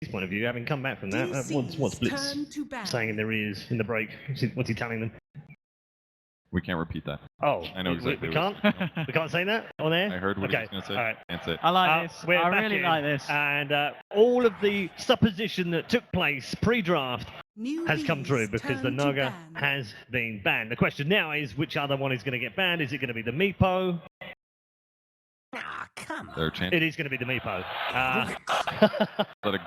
point of view, having come back from that, what's Blitz saying in their ears in the break? What's he telling them? We can't repeat that. Oh, I know exactly. We can't. We can't say that on air. I heard what he was going to say. All right. Can't say it. I like this. I really like this. And all of the supposition that took place pre-draft has come true because the Naga has been banned. The question now is which other one is going to get banned? Is it going to be the Meepo? Come on. It is going to be the Meepo.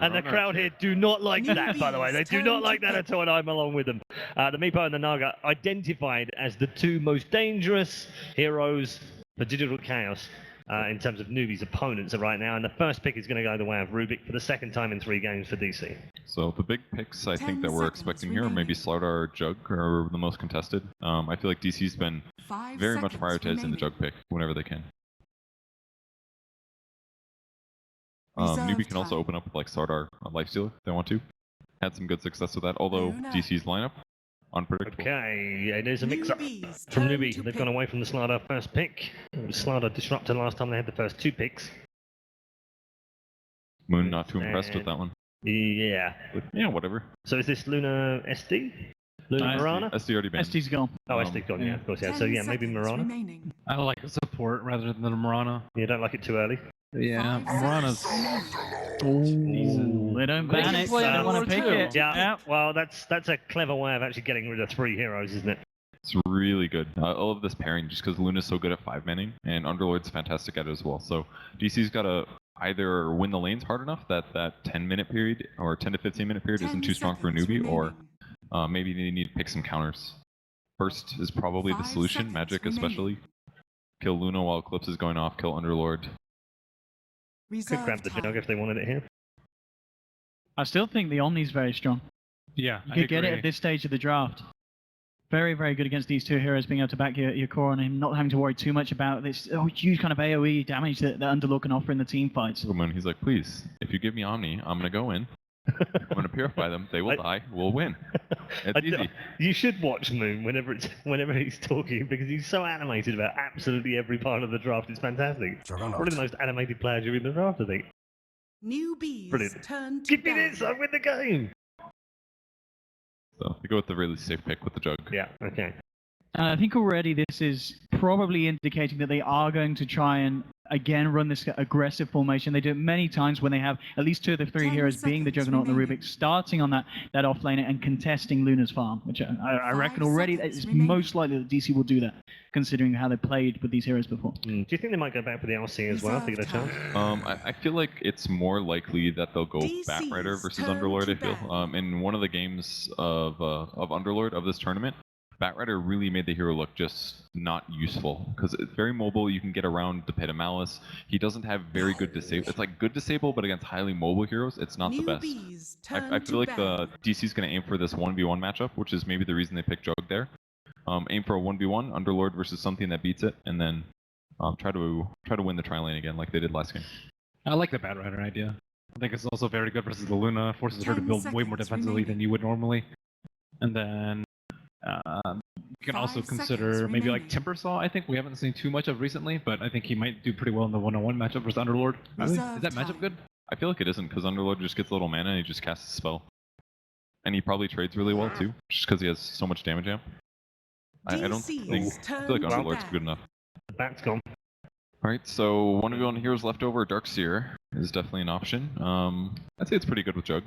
And the crowd here do not like that, by the way. They do not like that at all, and I'm along with them. The Meepo and the Naga identified as the two most dangerous heroes for Digital Chaos in terms of Newbee's opponents right now. And the first pick is going to go the way of Rubik for the second time in 3 games for DC. So the big picks I think that we're expecting here, maybe Slardar or Jug are the most contested. I feel like DC's been very much prioritizing the Jug pick whenever they can. Newbee can also open up with like Slardar Lifestealer if they want to. Had some good success with that, although DC's lineup, unpredictable. Okay, it is a mix-up from Newbee. They've gone away from the Slardar first pick. Slardar disrupted last time they had the first 2 picks. Moon not too impressed with that one. Yeah. But, yeah, whatever. So is this Luna SD? Luna Marana? SD already banned. SD's gone. Oh, SD's gone, yeah, of course, yeah. So yeah, maybe Marana. I like a support rather than the Marana. You don't like it too early? Yeah, Marana's... They don't ban it, so they don't want to pick it. Yeah, well, that's a clever way of actually getting rid of 3 heroes, isn't it? It's really good. I love this pairing just because Luna's so good at 5-manning, and Underlord's fantastic at it as well. So DC's got to either win the lanes hard enough that 10-minute period or 10 to 15-minute period isn't too strong for a Newbee, or maybe they need to pick some counters. First is probably the solution, Magic especially. Kill Luna while Eclipse is going off, kill Underlord. Could grab the Jug if they wanted it here. I still think the Omni's very strong. Yeah, you could get it at this stage of the draft. Very, very good against these 2 heroes, being able to back your core on him, not having to worry too much about this huge kind of AoE damage that Underlord can offer in the team fights. Moon, he's like, please, if you give me Omni, I'm going to go in. I'm going to purify them. They will die. We'll win. It's easy. You should watch Moon whenever he's talking because he's so animated about absolutely every part of the draft. It's fantastic. Probably the most animated player during the draft, I think. Newbee's turn to Give me this! I win the game! So they go with the really safe pick with the Jug. Yeah, okay. I think already this is probably indicating that they are going to try and again run this aggressive formation. They do it many times when they have at least 2 of the 3 heroes being the Juggernaut and the Rubik, starting on that off lane and contesting Luna's farm, which I reckon already it's most likely that DC will do that, considering how they played with these heroes before. Do you think they might go back for the LC as well to get a chance? I feel like it's more likely that they'll go Batrider versus Underlord, I feel. In one of the games of Underlord of this tournament, Batrider really made the hero look just not useful because it's very mobile. You can get around the Pit of Malice. He doesn't have very good disable. It's like good disable, but against highly mobile heroes, it's not the best. I feel like the DC's going to aim for this 1v1 matchup, which is maybe the reason they picked Jug there. Aim for a 1v1 Underlord versus something that beats it, and then try to win the tri-lane again like they did last game. I like the Batrider idea. I think it's also very good versus the Luna. Forces her to build way more defensively than you would normally. And then you can also consider maybe like Timbersaw. I think we haven't seen too much of recently, but I think he might do pretty well in the 1-on-1 matchup versus Underlord. Is that matchup good? I feel like it isn't because Underlord just gets a little mana and he just casts a spell. And he probably trades really well too, just because he has so much damage amp. I don't think... I feel like Underlord's good enough. The bat's gone. Alright, so 1v1 heroes left over. Darkseer is definitely an option. I'd say it's pretty good with Jug.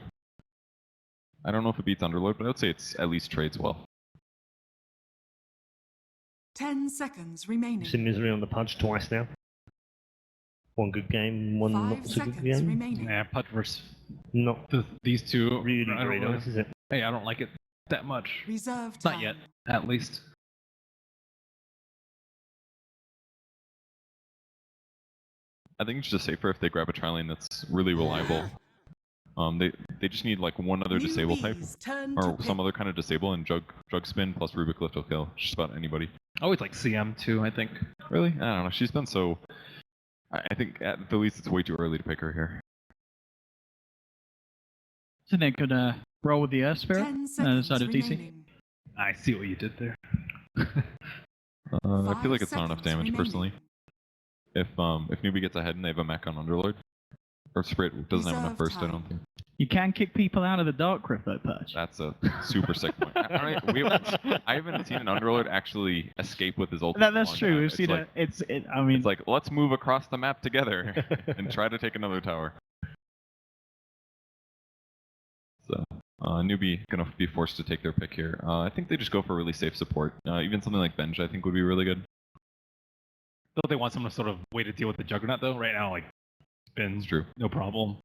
I don't know if it beats Underlord, but I would say it's at least trades well. 10 seconds remaining. Seen Misery on the Pudge twice now. One good game, one not so good game. Remaining. Yeah, Pudge versus not these 2. Really great, is it? Hey, I don't like it that much. Reserve Not yet, at least. I think it's just safer if they grab a tri-lane that's really reliable. They just need like one other disable type, or some other kind of disable, and Jug spin plus Rubik lift will kill just about anybody. I always like CM too, I think. Really? I don't know. She's been so... I think at the least it's way too early to pick her here. So they could roll with the Earth Spirit on the side of DC. I see what you did there. I feel like it's not enough damage personally. If Newbee gets ahead and they have a mech on Underlord, or Spirit doesn't have enough burst, I don't think. You can kick people out of the Dark Crypt, though, Perch. That's a super sick point. I haven't seen an Underlord actually escape with his ultimate. That's true. We've seen it. I mean, it's like, let's move across the map together and try to take another tower. So, Newbee gonna be forced to take their pick here. I think they just go for really safe support. Even something like Benj, I think, would be really good. Don't they want some sort of way to deal with the Juggernaut, though? Right now, like, Ben's true. No problem.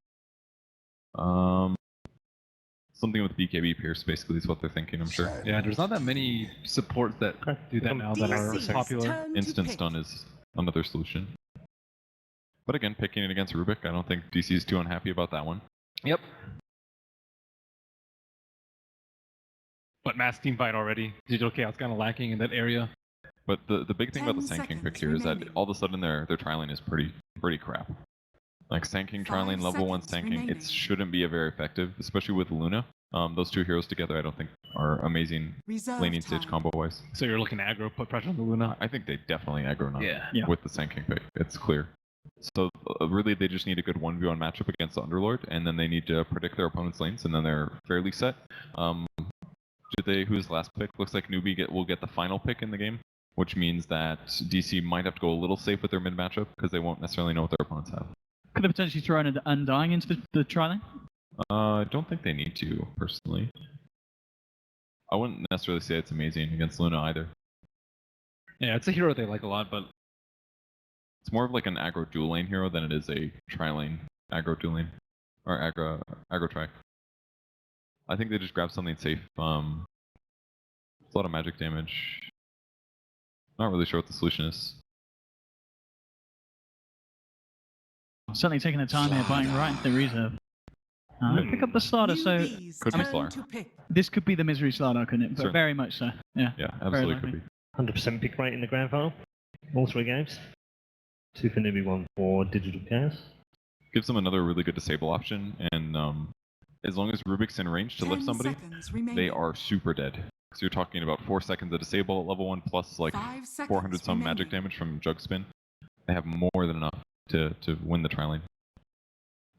Something with BKB Pierce basically is what they're thinking, I'm sure. Yeah, there's not that many supports that do that now that are popular. Instant stun is another solution. But again, picking it against Rubik, I don't think DC is too unhappy about that one. Yep. But mass team fight already. Digital Chaos kind of lacking in that area. But the big thing about the Sand King pick here is that all of a sudden their trialing is pretty crap. Like Sand King trialing, level 1 Sand King, it shouldn't be very effective, especially with Luna. Those two heroes together I don't think are amazing laning stage combo wise. So you're looking to aggro, put pressure on the Luna? I think they definitely aggro now Yeah. with the Sand King pick. It's clear. So really they just need a good 1v1 matchup against the Underlord, and then they need to predict their opponent's lanes, and then they're fairly set. Who's last pick? Looks like Newbee will get the final pick in the game, which means that DC might have to go a little safe with their mid matchup because they won't necessarily know what their opponents have. Could they potentially throw an Undying into the trialing? I don't think they need to, personally. I wouldn't necessarily say it's amazing against Luna either. Yeah, it's a hero they like a lot, but it's more of like an aggro dual lane hero than it is a tri-lane aggro dual lane. Or aggro tri. I think they just grab something safe. It's a lot of magic damage. Not really sure what the solution is. Certainly taking the time here, buying right into the reserve. Pick up the slaughter, so could be slaughter. This could be the misery slaughter, couldn't it? But Certainly. very much so. Yeah. Yeah, absolutely could be. 100% pick rate in the grand final. All 3 games. 2 for Newbee, 1 for Digital Chaos. Gives them another really good disable option, and as long as Rubik's in range to lift somebody, they are super dead. So you're talking about 4 seconds of disable at level 1 plus like 400 some magic damage from Jug Spin. They have more than enough to win the tri-lane.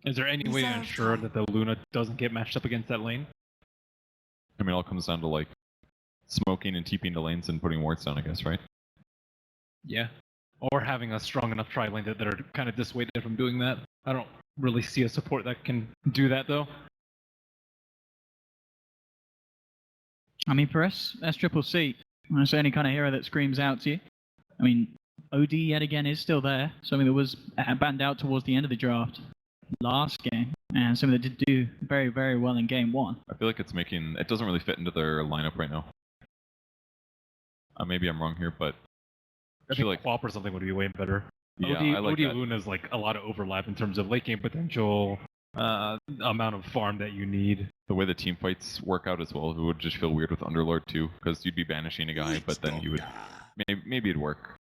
Is there any way to ensure that the Luna doesn't get matched up against that lane? I mean, it all comes down to like smoking and TPing to lanes and putting wards down, I guess, right? Yeah. Or having a strong enough tri-lane that they're kind of dissuaded from doing that. I don't really see a support that can do that, though. I mean, for Triple C, when I say any kind of hero that screams out to you, I mean, OD yet again is still there. Something that was banned out towards the end of the draft last game, and something that did do very, very well in game 1. I feel like it doesn't really fit into their lineup right now. Maybe I'm wrong here, but I feel like Quap or something would be way better. Yeah, OD, I like OD that. Luna's like a lot of overlap in terms of late game potential, amount of farm that you need. The way the team fights work out as well, it would just feel weird with Underlord too, because you'd be banishing a guy, but then you would maybe it'd work.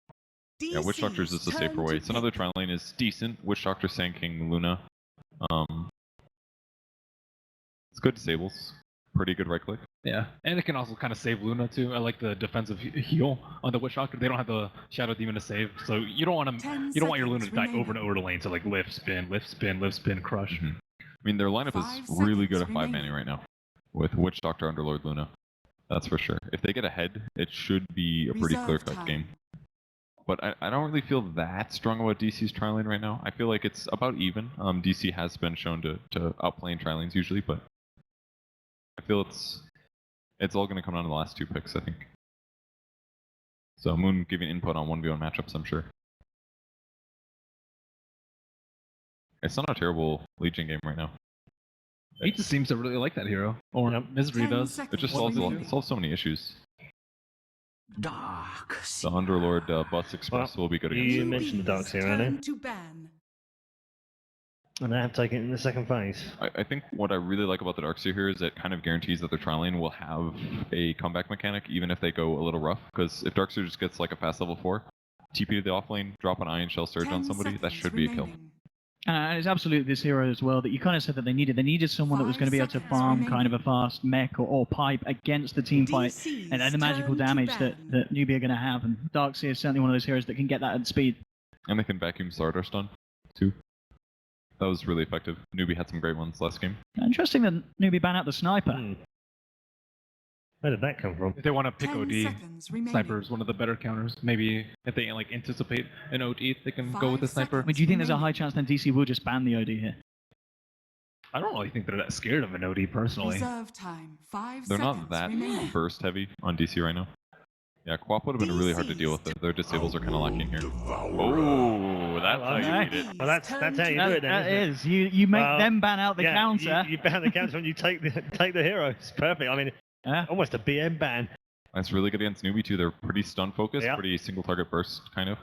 Yeah, Witch Doctor is just a safer way. So another tri-lane is decent. Witch Doctor, Sand King, Luna. It's good disables. Pretty good right click. Yeah, and it can also kind of save Luna too. I like the defensive heal on the Witch Doctor. They don't have the Shadow Demon to save, so you don't want your Luna to die over and over the lane. So like lift, spin, crush. Mm-hmm. I mean, their lineup is really good at 5 manning right now, with Witch Doctor, Underlord, Luna. That's for sure. If they get ahead, it should be a pretty clear-cut game. But I don't really feel that strong about DC's tri-lane right now. I feel like it's about even. DC has been shown to outplay in tri-lanes usually, but I feel it's all going to come down to the last 2 picks, I think. So Moon giving input on 1v1 matchups, I'm sure. It's not a terrible Legion game right now. He just seems to really like that hero. Or Misery does. It just solves so many issues. Dark. The Underlord Bus Express will be good against You it. mentioned the Dark Seer earlier, and I have taken it in the second phase. I think what I really like about the Darkseer here is it kind of guarantees that their tri-lane will have a comeback mechanic, even if they go a little rough. Because if Darkseer just gets like a fast level 4, TP to the offlane, drop an Ion Shell Surge on somebody, that should be a kill. It's absolutely this hero as well that you kind of said that they needed. They needed someone that was going to be able to farm kind of a fast mech or pipe against the team fight, and the magical damage that Newbee are going to have. And Darkseer is certainly one of those heroes that can get that at speed. And they can vacuum Stardust on, too. That was really effective. Newbee had some great ones last game. Interesting that Newbee banned out the sniper. Where did that come from? If they want to pick 10 OD, seconds remaining. sniper is one of the better counters. Maybe if they like anticipate an OD, they can go with the 5 sniper. I mean, do you think there's a high chance then DC will just ban the OD here? I don't really think they're that scared of an OD personally. Reserve time. 5 They're seconds not that remaining. burst heavy on DC right now. Yeah, Quap would have been really hard to deal with. Their disables are kind of lacking here. Oh, that's how you Nice. beat it. Well, that's how you do it then. That isn't it? is. You make Well, them ban out the Yeah, counter. You ban the counter and you take the heroes. Perfect. I mean, Yeah. almost a BM ban. That's really good against Newbee too. They're pretty stun focused, Yeah. pretty single target burst kind of.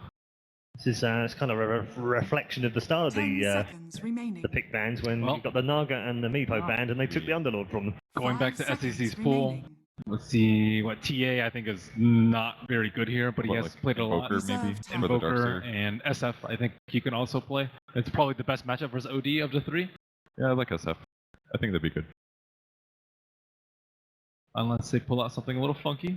This is it's kind of a reflection of the start of 10 the seconds remaining. pick bans when Well- you got the Naga and the Meepo banned and they took the Underlord from them. Going 5 back to seconds SEC's pool, remaining. let's see what TA I think is not very good here, but he What, has like played a lot. Invoker maybe Reserve time. for the Invoker Darkseer. and SF, I think he can also play. It's probably the best matchup versus OD of the three, Yeah, I like SF. I think that'd be good. unless they pull out something a little funky.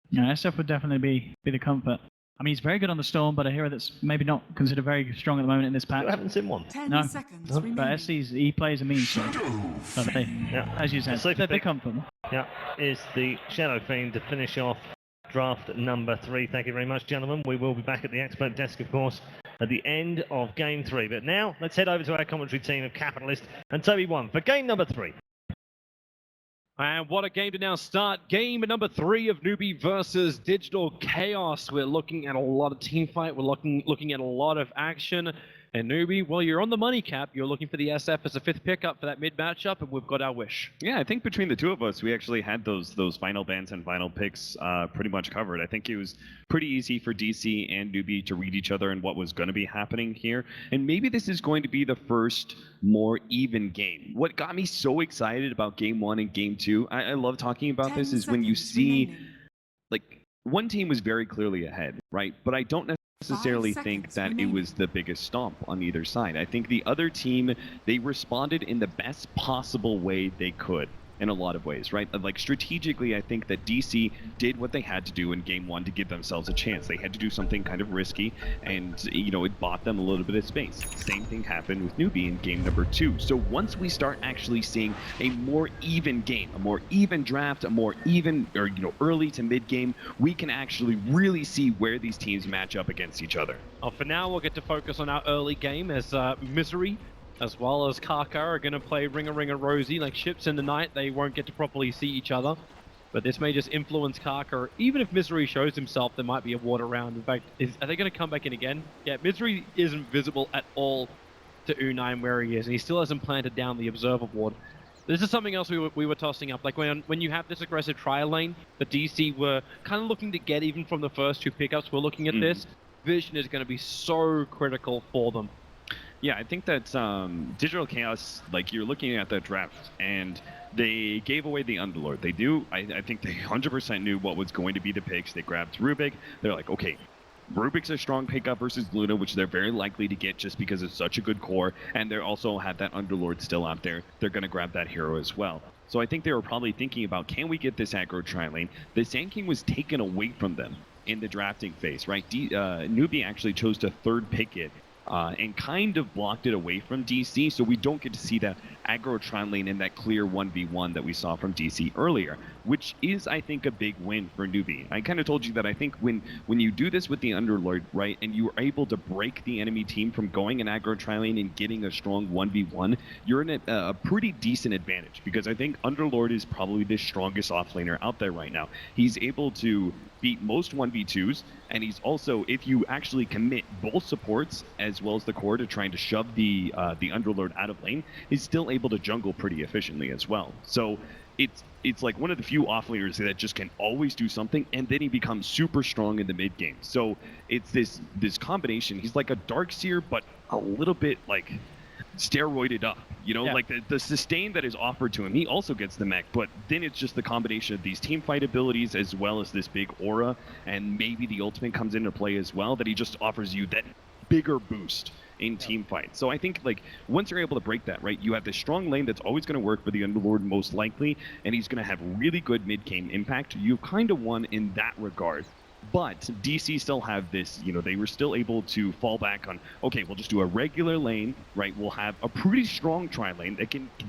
Yeah, SF would definitely be the comfort. I mean, he's very good on the Storm, but a hero that's maybe not considered very strong at the moment in this I patch. haven't seen one. 10 No. seconds No, remaining. But he plays a mean sword. But they, Yeah. as you said, Sleepy they're pick. comfort. Yeah, is the Shadow Fiend to finish off draft number 3. Thank you very much, gentlemen. We will be back at the expert desk, of course, at the end of game 3. But now, let's head over to our commentary team of Capitalist and Toby One for game number 3. And what a game to now start. Game number 3 of Newbee versus Digital Chaos. We're looking at a lot of team fight. We're looking at a lot of action. And Newbee, well, you're on the money cap. You're looking for the SF as a 5th pickup for that mid matchup, and we've got our wish. Yeah, I think between the two of us, we actually had those final bans and final picks pretty much covered. I think it was pretty easy for DC and Newbee to read each other and what was going to be happening here. And maybe this is going to be the first more even game. What got me so excited about game 1 and game 2, I love talking about 10 this, is when you seconds see, remaining. like, one team was very clearly ahead, right? But I don't necessarily 5 think seconds that remaining. it was the biggest stomp on either side. I think the other team, they responded in the best possible way they could in a lot of ways, right? Like strategically, I think that DC did what they had to do in game 1 to give themselves a chance. They had to do something kind of risky, and it bought them a little bit of space. Same thing happened with Newbee in game number 2. So once we start actually seeing a more even game, a more even draft, a more even, or early to mid game, we can actually really see where these teams match up against each other. For now, we'll get to focus on our early game as Misery as well as Kaka are going to play Ringer Rosie. Like ships in the night, they won't get to properly see each other. But this may just influence Kaka. Even if Misery shows himself, there might be a ward around. In fact, are they going to come back in again? Yeah, Misery isn't visible at all to U9 where he is, and he still hasn't planted down the Observer ward. This is something else we were tossing up. Like when you have this aggressive trial lane, the DC were kind of looking to get even from the first 2 pickups. We're looking at this. Vision is going to be so critical for them. Yeah, I think that Digital Chaos, like you're looking at that draft, and they gave away the Underlord. They do, I think they 100% knew what was going to be the picks. They grabbed Rubik. They're like, okay, Rubik's a strong pickup versus Luna, which they're very likely to get just because it's such a good core, and they also have that Underlord still out there. They're going to grab that hero as well. So I think they were probably thinking about, can we get this aggro tri-lane? The Sand King was taken away from them in the drafting phase, right? Newbee actually chose to 3rd pick it. And kind of blocked it away from DC, so we don't get to see that aggro tri lane and that clear 1v1 that we saw from DC earlier, which is, I think, a big win for Newbee. I kind of told you that I think when you do this with the Underlord, right, and you are able to break the enemy team from going an aggro tri lane and getting a strong 1v1, you're in a pretty decent advantage, because I think Underlord is probably the strongest offlaner out there right now. He's able to beat most 1v2s, and he's also, if you actually commit both supports as well as the core to trying to shove the Underlord out of lane, he's still able to jungle pretty efficiently as well. So it's like one of the few offlaners that just can always do something, and then he becomes super strong in the mid game. So it's this combination. He's like a Darkseer, but a little bit like steroided up, Yeah. like the sustain that is offered to him. He also gets the mech, but then it's just the combination of these team fight abilities as well as this big aura, and maybe the ultimate comes into play as well, that he just offers you that bigger boost in team fight. So I think like once you're able to break that, right, you have this strong lane that's always going to work for the Underlord most likely, and he's going to have really good mid-game impact. You kind of won in that regard. But DC still have this, they were still able to fall back on, okay, we'll just do a regular lane, right? We'll have a pretty strong tri-lane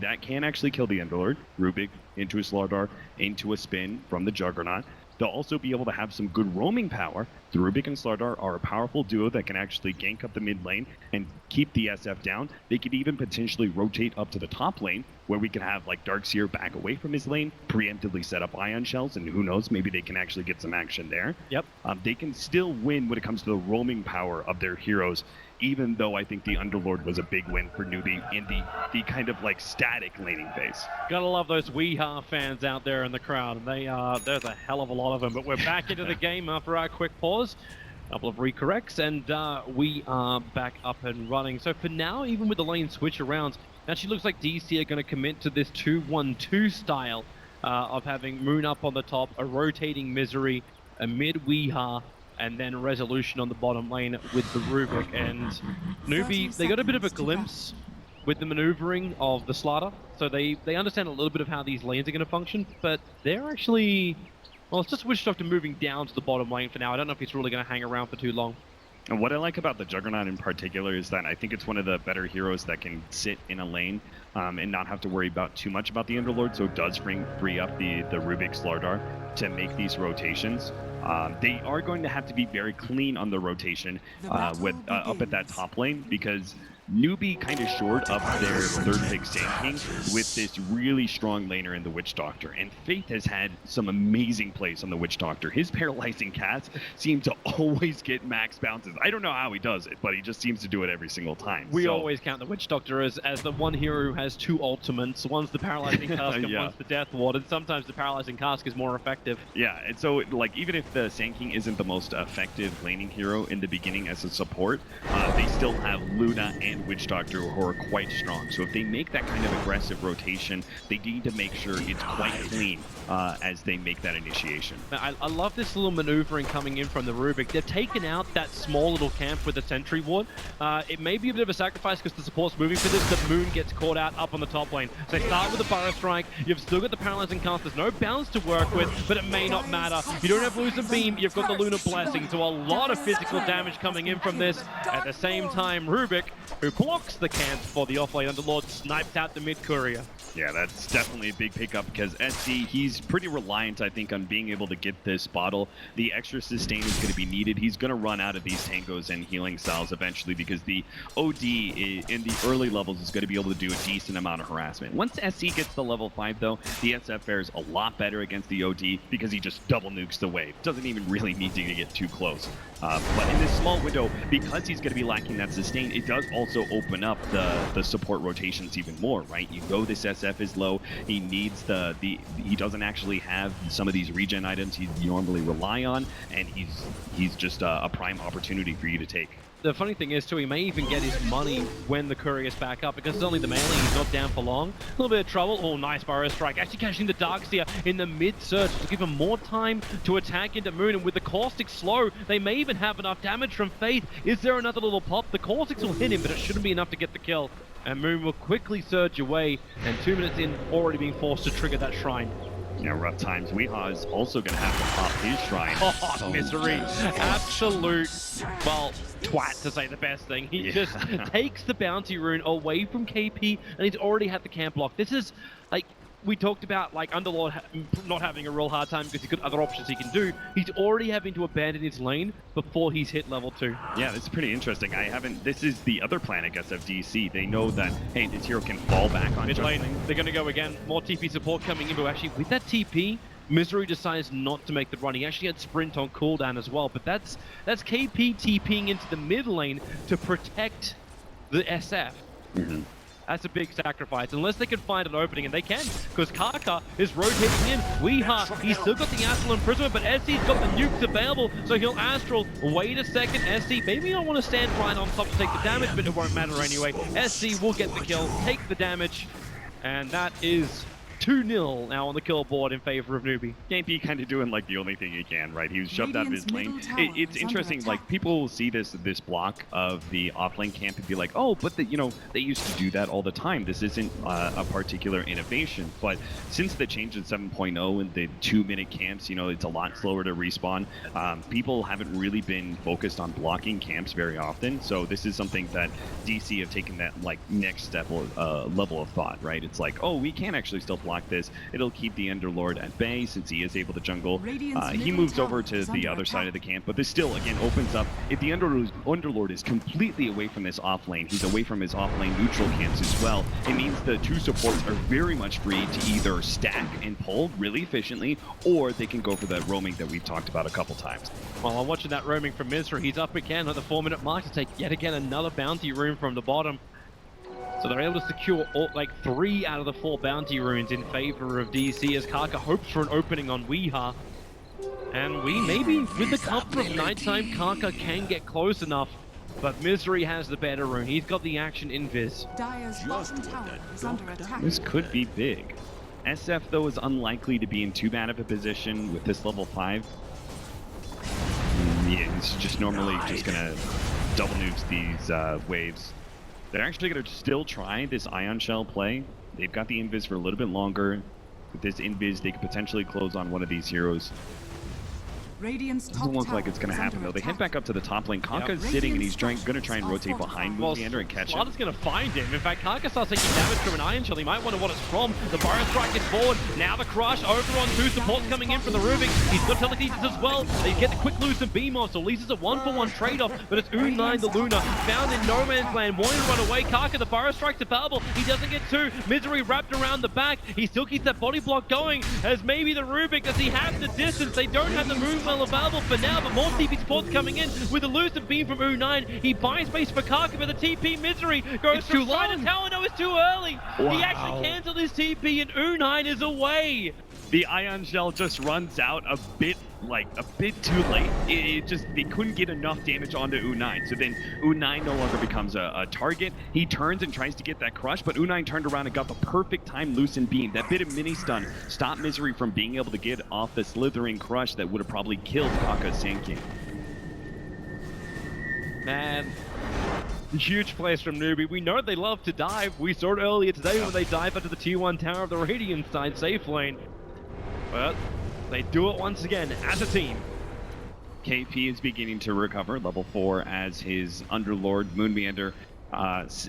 that can actually kill the Underlord. Rubik into a Slardar, into a spin from the Juggernaut. They'll also be able to have some good roaming power. The Rubik and Slardar are a powerful duo that can actually gank up the mid lane and keep the SF down. They could even potentially rotate up to the top lane, where we could have like Darkseer back away from his lane, preemptively set up ion shells, and who knows, maybe they can actually get some action there. Yep. They can still win when it comes to the roaming power of their heroes, even though I think the Underlord was a big win for Newbee in the kind of like static laning phase. Gotta love those Weeha fans out there in the crowd. There's a hell of a lot of them, but we're back into the game after our quick pause. A couple of recorrects, and we are back up and running. So for now, even with the lane switch around, actually looks like DC are going to commit to this 2-1-2 style of having Moon up on the top, a rotating Misery, a mid Weeha, and then Resolution on the bottom lane with the Rubik. And Newbee, they got a bit of a glimpse with the maneuvering of the Slaughter, so they understand a little bit of how these lanes are going to function, but they're actually... Well, it's just switched off to moving down to the bottom lane for now. I don't know if he's really going to hang around for too long. And what I like about the Juggernaut in particular is that I think it's one of the better heroes that can sit in a lane and not have to worry about too much about the Underlord, so it does free up the Rubik Slardar to make these rotations. They are going to have to be very clean on the rotation up at that top lane, because Newbee kind of shored up their third pick Sand King with this really strong laner in the Witch Doctor. And Faith has had some amazing plays on the Witch Doctor. His paralyzing cats seem to always get max bounces. I don't know how he does it, but he just seems to do it every single time. We always count the Witch Doctor as the one hero who has two ultimates. One's the paralyzing cask and one's the Death Ward. And sometimes the paralyzing cask is more effective. Yeah, and so like even if the Sand King isn't the most effective laning hero in the beginning as a support, they still have Luna and Witch Doctor who are quite strong. So if they make that kind of aggressive rotation, they need to make sure it's quite clean as they make that initiation. I love this little maneuvering coming in from the Rubik. They've taken out that small little camp with the Sentry Ward. It may be a bit of a sacrifice because the support's moving for this. The Moon gets caught out up on the top lane. So they start with the Burrow Strike. You've still got the Paralyzing Cast. There's no bounce to work with, but it may not matter. You don't have Lose a Beam. You've got the Lunar Blessing. So a lot of physical damage coming in from this. At the same time, Rubik, who blocks the camp for the offlane Underlord, snipes out the mid courier. Yeah, that's definitely a big pickup because SC, he's pretty reliant, I think, on being able to get this bottle. The extra sustain is going to be needed. He's going to run out of these tangos and healing cells eventually because the OD in the early levels is going to be able to do a decent amount of harassment. Once SC gets to level 5, though, the SF fares a lot better against the OD because he just double nukes the wave. Doesn't even really need to get too close. But in this small window, because he's going to be lacking that sustain, it does also open up the support rotations even more, right? You know this SF is low. He needs he doesn't actually have some of these regen items he normally rely on, and he's just a prime opportunity for you to take. The funny thing is, too, he may even get his money when the courier's back up, because it's only the melee, he's not down for long. A little bit of trouble. Oh, nice Burrow Strike. Actually catching the Darkseer in the mid-surge to give him more time to attack into Moon, and with the Caustic slow, they may even have enough damage from Faith. Is there another little pop? The Caustics will hit him, but it shouldn't be enough to get the kill. And Moon will quickly surge away, and 2 minutes in, already being forced to trigger that shrine. Yeah, rough times. Weeha is also going to have to pop his shrine. Oh, Misery. Absolute, well, twat to say the best thing. He just takes the bounty rune away from KP, and he's already had the camp block. This is, like, we talked about, like, Underlord not having a real hard time because he's got other options he can do. He's already having to abandon his lane before he's hit level 2. Yeah, this is pretty interesting. This is the other plan, I guess, of DC. They know that, hey, this hero can fall back on mid lane. They're going to go again. More TP support coming in, but actually, with that TP, Misery decides not to make the run. He actually had Sprint on cooldown as well, but that's KP TPing into the mid lane to protect the SF. Mm-hmm. That's a big sacrifice, unless they can find an opening, and they can, because Kaka is rotating in. Weeha, he's still got the Astral Imprisonment, but SC's got the nukes available, so he'll Astral. Wait a second, SC, maybe I want to stand right on top to take the damage, but it won't matter anyway. SC will get the kill, take the damage, and that is 2-0 now on the kill board in favor of Newbee. KP kind of doing like the only thing he can, right? He was shoved out of his lane. Radiant's middle tower It's is interesting, under like attack. people will see this block of the offlane camp and be like, oh, but they used to do that all the time. This isn't a particular innovation. But since the change in 7.0 and the 2-minute camps, it's a lot slower to respawn. People haven't really been focused on blocking camps very often. So this is something that DC have taken that like next step level of thought, right? It's like, oh, we can actually still block this. It'll keep the Underlord at bay since he is able to jungle. Radiant's He middle moves tower over to is the under other side attack. of the camp, but this still, again, opens up. If the Underlord is completely away from this off lane, he's away from his off lane neutral camps as well. It means the two supports are very much free to either stack and pull really efficiently, or they can go for that roaming that we've talked about a couple times. Well, I'm watching that roaming from Misery. He's up again at the 4-minute mark to take yet again another bounty rune from the bottom. So they're able to secure 3 out of the 4 bounty runes in favor of DC as Kaka hopes for an opening on Weeha. And we maybe, with the comfort of nighttime, Kaka can get close enough. But Misery has the better rune. He's got the action invis. Dire's bottom tower is under attack. This could be big. SF, though, is unlikely to be in too bad of a position with this level 5. Yeah, he's just normally just going to double nukes these waves. They're actually going to still try this Ion Shell play. They've got the invis for a little bit longer. With this invis, they could potentially close on one of these heroes. Radiant's top Doesn't look tower like it's going to is happen, under though. They head attack. back up to the top lane. Kanka's Yep. sitting, and he's Radiant's going to try and structures rotate are behind fortified. Leander and catch him. Slaughter's going to find him. In fact, Kaka starts taking damage from an Iron Shell. He might wonder what it's from. The Burrow Strike is forward. Now the Crush over on 2 supports coming in from the Rubik. He's got telekinesis as well. They get the quick loose and beam off, so at least it's a 1-for-1 trade-off. But it's U9 the Luna, found in no man's land, wanting to run away. Kaka, the Burrow Strike's available. He doesn't get 2. Misery wrapped around the back. He still keeps that body block going, as maybe the Rubik, does he have the distance? They don't have the move well available for now, but more TP supports coming in with a elusive beam from U9. He buys space for Kaka, but the TP Misery goes It's from too side long. to tower. No, it's too early. He Wow. actually cancelled his TP, and U9 is away. The Ion Shell just runs out a bit too late. They couldn't get enough damage onto U9. So then U9 no longer becomes a target. He turns and tries to get that crush, but U9 turned around and got the perfect time loosened beam. That bit of mini stun stopped Misery from being able to get off the slithering crush that would have probably killed Kaka's Sand King. Man, huge plays from Newbee. We know they love to dive. We saw it earlier today when they dive into the tier 1 tower of the Radiant side safe lane. But they do it once again as a team. KP is beginning to recover, level 4, as his Underlord, Moonmeander,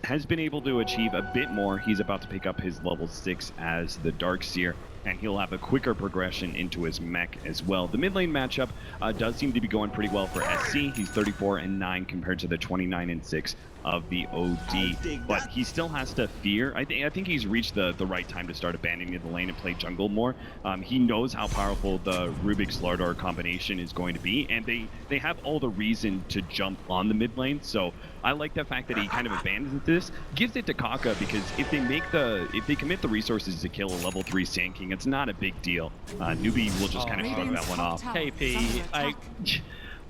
has been able to achieve a bit more. He's about to pick up his level 6 as the Darkseer, and he'll have a quicker progression into his mech as well. The mid lane matchup does seem to be going pretty well for SC. He's 34-9 compared to the 29-6 of the OD, but he still has to fear. I think he's reached the right time to start abandoning the lane and play jungle more. He knows how powerful the Rubik Slardar combination is going to be, and they have all the reason to jump on the mid lane. So I like the fact that he kind of abandons this, gives it to Kaka, because if they commit the resources to kill a level 3 Sand King, it's not a big deal. Newbee will just kind of shrug that one off. KP,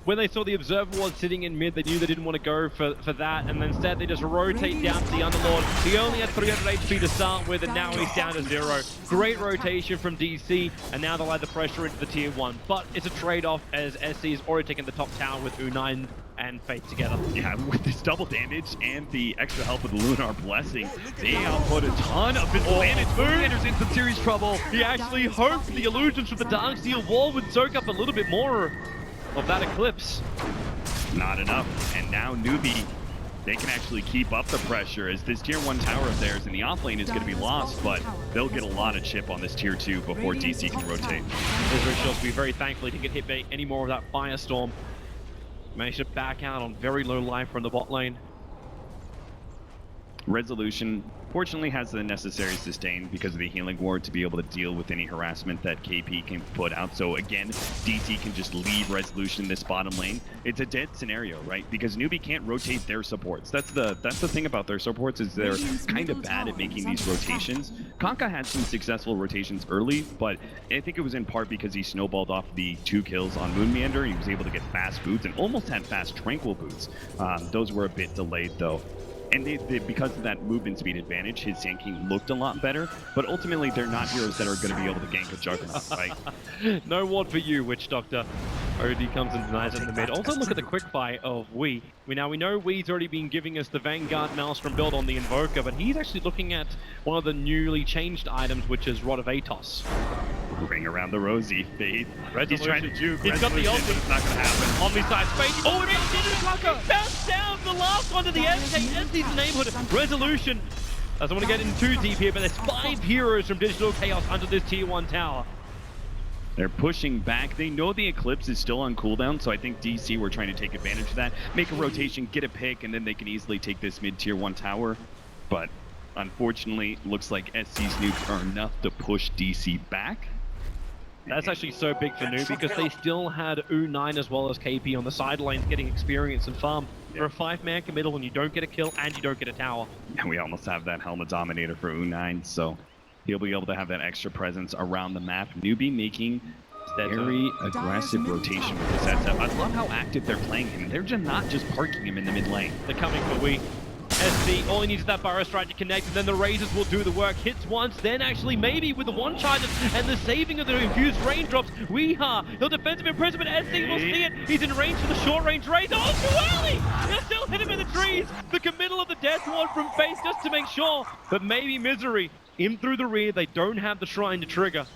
when they saw the Observer Ward sitting in mid, they knew they didn't want to go for that, and instead they just rotate down to the Underlord. He only had 300 HP to start with, and now he's down to 0. Great rotation from DC, and now they'll add the pressure into the tier 1. But it's a trade-off, as SC has already taken the top tower with U9 and Fate together. Yeah, with this double damage and the extra help of the Lunar Blessing, they output a ton of physical damage. Moonender's in some serious trouble. He actually hoped the illusions from the Dark Steel Wall would soak up a little bit more of that Eclipse. Not enough, and now Newbee, they can actually keep up the pressure, as this tier 1 tower of theirs in the off lane is going to be lost, but they'll get a lot of chip on this tier 2 before DC can rotate. Misery should be very thankful he didn't get hit by any more of that Firestorm. Managed to back out on very low life from the bot lane. Resolution fortunately has the necessary sustain because of the healing ward to be able to deal with any harassment that KP can put out. So again, DC can just leave Resolution in this bottom lane. It's a dead scenario, right? Because Newbee can't rotate their supports. That's the thing about their supports, is they're kind of bad at making these rotations. Kanka had some successful rotations early, but I think it was in part because he snowballed off the 2 kills on Moonmeander. He was able to get fast boots and almost had fast Tranquil boots. Those were a bit delayed though. And because of that movement speed advantage, his Sand King looked a lot better, but ultimately they're not heroes that are going to be able to gank a Juggernaut, right? No ward for you, Witch Doctor. OD comes and denies it in the mid. Also look at the quick fire of Wee. We know Wee's already been giving us the Vanguard Maelstrom build on the Invoker, but he's actually looking at one of the newly changed items, which is Rod of Atos. Ring around the rosy, Faith. He's trying to juke. He's got the ultimate. It's not going to happen. On the side, Space. Oh, it is! Bounce down the last one to the SK. SK's neighborhood. Resolution. Doesn't want to get in too deep here, but there's 5 heroes from Digital Chaos under this tier 1 tower. They're pushing back. They know the Eclipse is still on cooldown, so I think DC were trying to take advantage of that. Make a rotation, get a pick, and then they can easily take this mid-tier 1 tower. But unfortunately, looks like SC's nukes are enough to push DC back. That's actually so big for New because they still had U9 as well as KP on the sidelines getting experience and farm. For a 5-man committal and you don't get a kill and you don't get a tower. And we almost have that Helmet Dominator for U9, so he'll be able to have that extra presence around the map. Newbee making very aggressive rotation with the setup. I love how active they're playing him. They're just not just parking him in the mid lane. They're coming for Wee. SC, all he needs is that Burrow Strike to connect, and then the Razors will do the work. Hits once, then actually maybe with the one charges and the saving of the infused raindrops. He'll defensive imprison, but SC will see it. He's in range for the short range raise. Oh, too early! They'll still hit him in the trees. The committal of the death ward from Face just to make sure. But maybe Misery in through the rear. They don't have the shrine to trigger.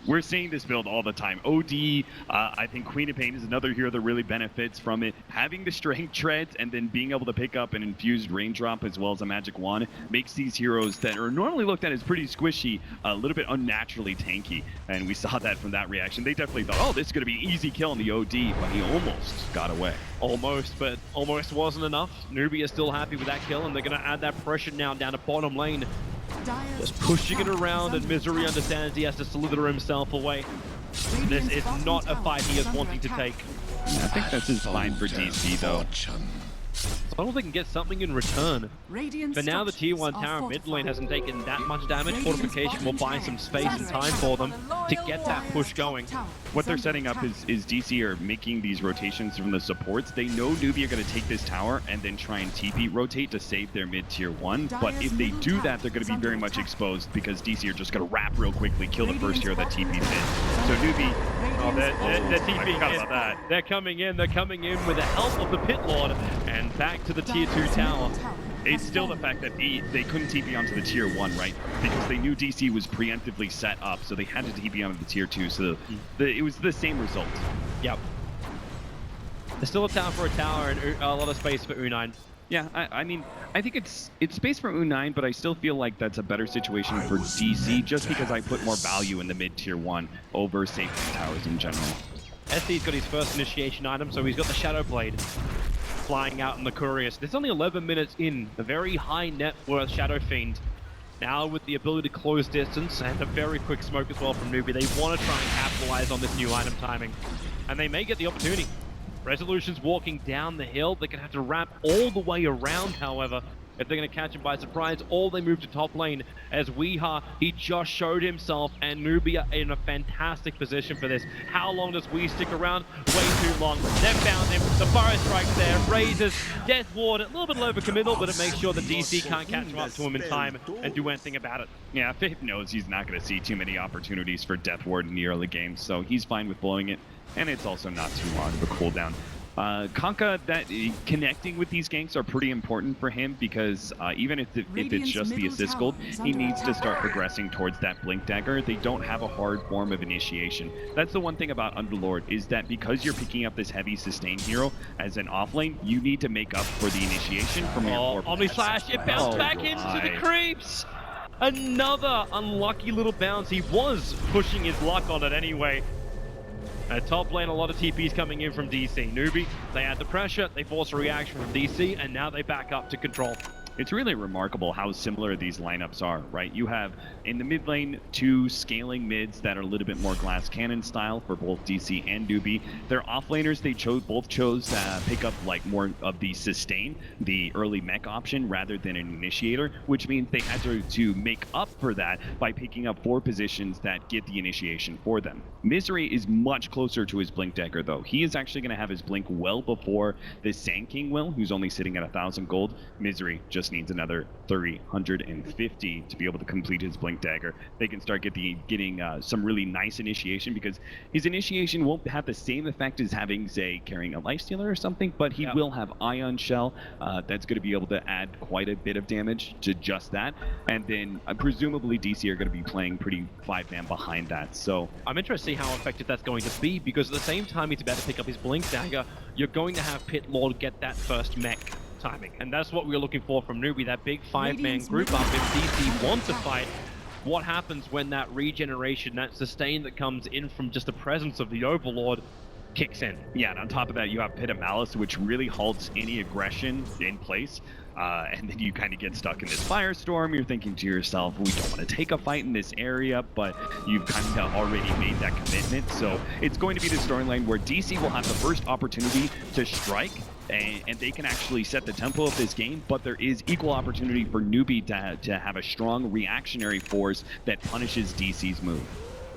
We're seeing this build all the time. OD, I think Queen of Pain is another hero that really benefits from it. Having the strength treads and then being able to pick up an infused raindrop as well as a magic wand makes these heroes that are normally looked at as pretty squishy a little bit unnaturally tanky. And we saw that from that reaction. They definitely thought, oh, this is going to be an easy kill on the OD, but he almost got away. Almost, but almost wasn't enough. Newbee is still happy with that kill, and they're going to add that pressure now down to bottom lane. Just pushing it around, and Misery understands he has to slither himself away. This is not a fight he is wanting to take. I think this is fine for DC, though. As long as they can get something in return. For now, the tier 1 tower mid lane hasn't taken that much damage. Fortification will buy some space and time for them to get that push going. What they're setting up is DC are making these rotations from the supports. They know Newbee are going to take this tower and then try and TP rotate to save their mid-tier 1. But if they do that, they're going to be very much exposed because DC are just going to wrap real quickly, kill the first hero that TP's in. So Newbee... Oh, they're TPing in. About that. They're coming in with the help of the Pit Lord and back to the tier 2 tower. It's still the fact that they couldn't TP onto the tier 1, right? Because they knew DC was preemptively set up, so they had to TP onto the tier 2, so it was the same result. Yep. There's still a tower for a tower and a lot of space for U9. Yeah, I mean, I think it's space for U9, but I still feel like that's a better situation for DC just because I put more value in the mid-tier 1 over safety towers in general. SC's got his first initiation item, so he's got the Shadow Blade flying out in the Curious. There's only 11 minutes in, a very high net worth Shadow Fiend. Now with the ability to close distance and a very quick smoke as well from Newbee, they want to try and capitalize on this new item timing. And they may get the opportunity. Resolution's walking down the hill. They're going to have to wrap all the way around, however, if they're going to catch him by surprise, or they move to top lane as he just showed himself, and Newbee are in a fantastic position for this. How long does Wee stick around? Way too long. They've found him. The Fire Strike's there. Razors, Death Ward, a little bit over-committal, but it makes sure that DC can't catch him up to him in time and do anything about it. Yeah, Faith knows he's not going to see too many opportunities for Death Ward in the early game, so he's fine with blowing it, and it's also not too long of a cooldown. Kanka, connecting with these ganks are pretty important for him because even if it's just the assist gold, he needs to start progressing towards that Blink Dagger. They don't have a hard form of initiation. That's the one thing about Underlord, is that because you're picking up this heavy sustain hero as an offlane, you need to make up for the initiation from your core. Omni Slash, it bounced back into the creeps! Another unlucky little bounce. He was pushing his luck on it anyway. At top lane, a lot of TPs coming in from DC. Newbee, they add the pressure, they force a reaction from DC, and now they back up to control. It's really remarkable how similar these lineups are, right? You have, in the mid lane, 2 scaling mids that are a little bit more glass cannon style for both DC and Newbee. Their offlaners, they both chose to pick up like more of the sustain, the early mech option, rather than an initiator, which means they had to make up for that by picking up 4 positions that get the initiation for them. Misery is much closer to his Blink Dagger, though. He is actually going to have his Blink well before the Sand King will, who's only sitting at 1,000 gold. Misery just just needs another 350 to be able to complete his Blink Dagger. They can start getting some really nice initiation, because his initiation won't have the same effect as having, say, carrying a Lifestealer or something, but he will have Ion Shell. That's going to be able to add quite a bit of damage to just that. And then presumably DC are going to be playing pretty 5-man behind that. So I'm interested to see how effective that's going to be, because at the same time he's about to pick up his Blink Dagger, you're going to have Pit Lord get that first mech timing. And that's what we're looking for from Newbee, that big 5-man group up. If DC want to fight, what happens when that regeneration, that sustain that comes in from just the presence of the Overlord kicks in? Yeah, and on top of that, you have Pit of Malice, which really halts any aggression in place. And then you kind of get stuck in this firestorm. You're thinking to yourself, we don't want to take a fight in this area, but you've kind of already made that commitment. So it's going to be the storyline where DC will have the first opportunity to strike, and they can actually set the tempo of this game, but there is equal opportunity for Newbee to have a strong reactionary force that punishes DC's move.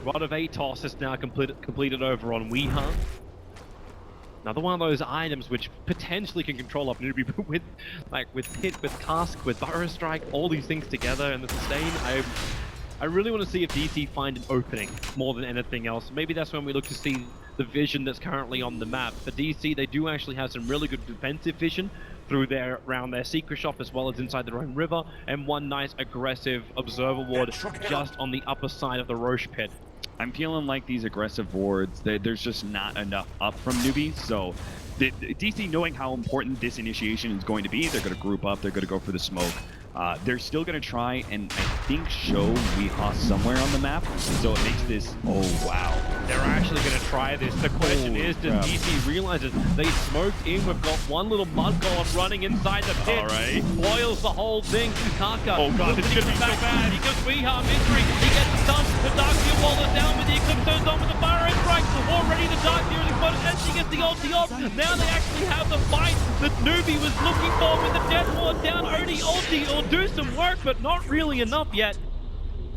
Rod of Atos is now completed over on Weeha. Another one of those items which potentially can control up Newbee, but with Pit, with Cask, with Burrow Strike, all these things together and the sustain, I really want to see if DC find an opening more than anything else. Maybe that's when we look to see the vision that's currently on the map. For DC, they do actually have some really good defensive vision around their secret shop, as well as inside their own river, and one nice aggressive observer ward just on the upper side of the Roche pit. I'm feeling like these aggressive wards, there's just not enough up from Newbee, so DC, knowing how important this initiation is going to be, they're going to group up, they're going to go for the smoke. They're still going to try and, I think, show Weeha somewhere on the map, so it makes this, oh wow. They're actually going to try this. The question is, does DC realize it? They smoked in, we've got one little mud golem running inside the pit. All right. Boils the whole thing. Kaka. Oh god, it's going to be so bad. He goes Weeha, Misery, he gets stunned. The Darkseer wall is down with the Eclipse turns on with the Fire Strike. Already the Darkseer is exploded and she gets the ulti off. Now they actually have the fight that Newbee was looking for with the Death Ward down. Only ulti will do some work, but not really enough yet.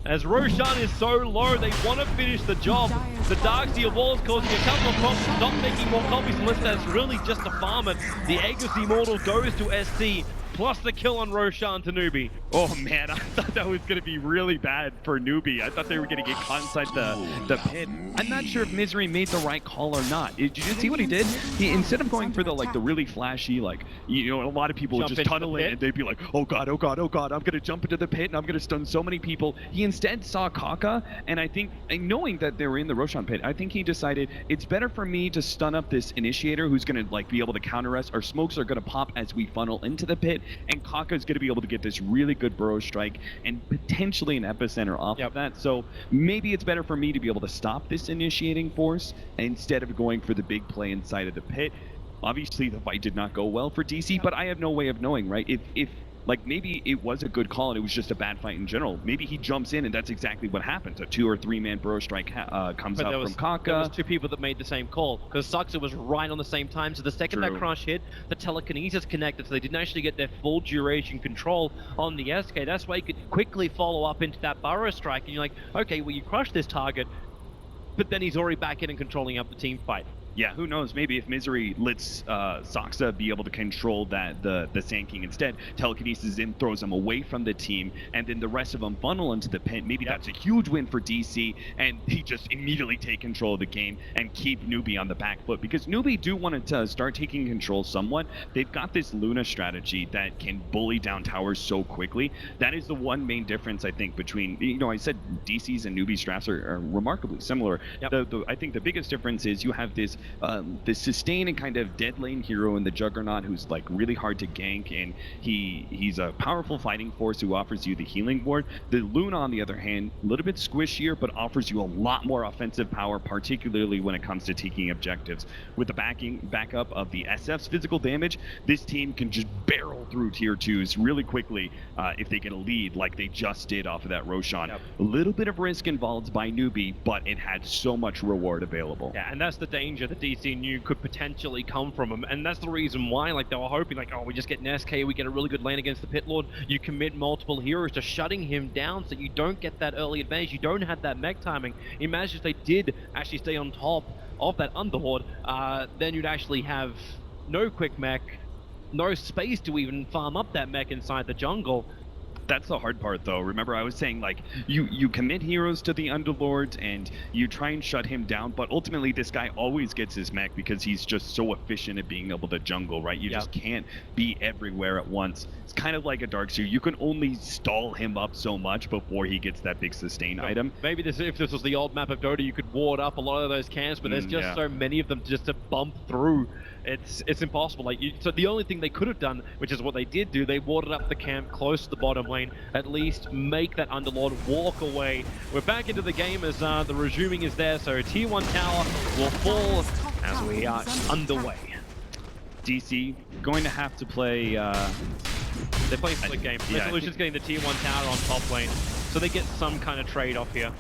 As Roshan is so low, they want to finish the job. The Darkseer wall is causing a couple of problems, not making more copies unless that's really just to farm it. The Aegis Immortal goes to SC, plus the kill on Roshan to Newbee. Oh man, I thought that was going to be really bad for Newbee. I thought they were going to get caught inside the pit. I'm not sure if Misery made the right call or not. Did you see what he did? He, instead of going for the really flashy, a lot of people would just tunnel in and they'd be like, oh god, oh god, oh god, I'm going to jump into the pit and I'm going to stun so many people. He instead saw Kaka, and I think, knowing that they were in the Roshan pit, I think he decided it's better for me to stun up this initiator who's going to be able to counter us. Our smokes are going to pop as we funnel into the pit, and Kaka is going to be able to get this really good burrow strike and potentially an epicenter off of that. So maybe it's better for me to be able to stop this initiating force instead of going for the big play inside of the pit. Obviously, the fight did not go well for DC, but I have no way of knowing, right? If maybe it was a good call and it was just a bad fight in general. Maybe he jumps in and that's exactly what happens. A 2 or 3 man burrow strike comes out from Kaka. There was 2 people that made the same call, because Suxa was right on the same time. So the second that crush hit, the telekinesis connected, so they didn't actually get their full duration control on the SK. That's why you could quickly follow up into that burrow strike, and you're like, okay, well, you crushed this target, but then he's already back in and controlling up the team fight. Yeah, who knows? Maybe if Misery lets Soxa be able to control the Sand King instead, telekinesis in, throws him away from the team, and then the rest of them funnel into the pit. Maybe that's a huge win for DC, and he just immediately take control of the game and keep Newbee on the back foot, because Newbee do want to start taking control somewhat. They've got this Luna strategy that can bully down towers so quickly. That is the one main difference, I think, between, I said DC's and Newbee's drafts are remarkably similar. I think the biggest difference is you have this sustain and kind of dead lane hero in the Juggernaut who's really hard to gank, and he's a powerful fighting force who offers you the healing ward. The Luna, on the other hand, a little bit squishier, but offers you a lot more offensive power, particularly when it comes to taking objectives. With the backup of the SF's physical damage, this team can just barrel through tier 2s really quickly if they get a lead like they just did off of that Roshan. A little bit of risk involved by Newbee, but it had so much reward available. Yeah, and that's the danger that DC knew could potentially come from him, and that's the reason why they were hoping oh, we just get an SK, we get a really good lane against the Pit Lord, you commit multiple heroes to shutting him down so you don't get that early advantage, you don't have that mech timing. Imagine if they did actually stay on top of that Underlord, then you'd actually have no quick mech, no space to even farm up that mech inside the jungle. That's the hard part, though. Remember, I was saying, like, you commit heroes to the Underlord and you try and shut him down, but ultimately this guy always gets his mech because he's just so efficient at being able to jungle, right? You just can't be everywhere at once. It's kind of like a Darkseer. You can only stall him up so much before he gets that big sustain item. Maybe if this was the old map of Dota, you could ward up a lot of those camps, but there's just so many of them just to bump through. It's impossible. Like, so the only thing they could have done, which is what they did do, they warded up the camp close to the bottom lane, at least make that Underlord walk away. We're back into the game as the resuming is there, so Tier 1 tower will fall as we are underway. DC going to have to play... They're playing split game. Resolution's getting the Tier 1 tower on top lane, so they get some kind of trade-off here.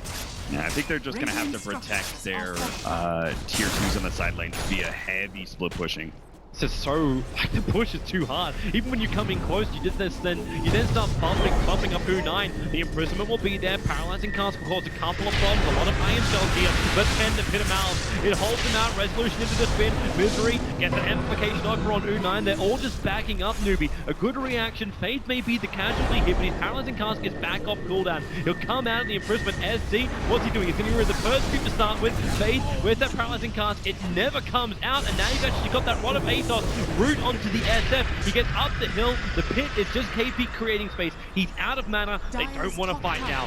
Yeah, I think they're just going to have to protect their tier 2s on the side lane via heavy split pushing. This is so, like, the push is too hard. Even when you come in close, you then start bumping up U9. The imprisonment will be there. Paralyzing cast will cause a couple of problems. A lot of iron shells here. Let's tend to pit him out. It holds him out. Resolution into the spin. Misery gets an amplification over on U9. They're all just backing up Newbee. A good reaction. Fade may be the casualty here, but his paralyzing cast is back off cooldown. He'll come out in the imprisonment. SC, what's he doing? He's going to use the first creep to start with. Fade, where's that paralyzing cast? It never comes out, and now you've actually got that rod of Aethos route onto the SF. He gets up the hill. The pit is just KP creating space. He's out of mana. They don't want to fight now.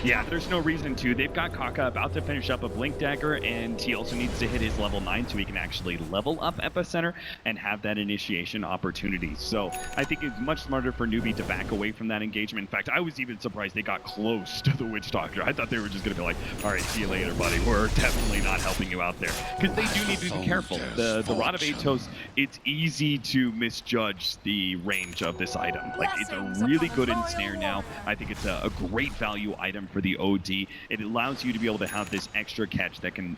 Yeah, there's no reason to. They've got Kaka about to finish up a Blink Dagger, and he also needs to hit his level 9 so he can actually level up Epicenter and have that initiation opportunity. So I think it's much smarter for Newbee to back away from that engagement. In fact, I was even surprised they got close to the Witch Doctor. I thought they were just going to be like, all right, see you later, buddy. We're definitely not helping you out there. Because they do need to be careful. The Rod of Aethos, it's easy to misjudge the range of this item. Like, it's a really good ensnare now. I think it's a great value item for the OD. It allows you to be able to have this extra catch that can,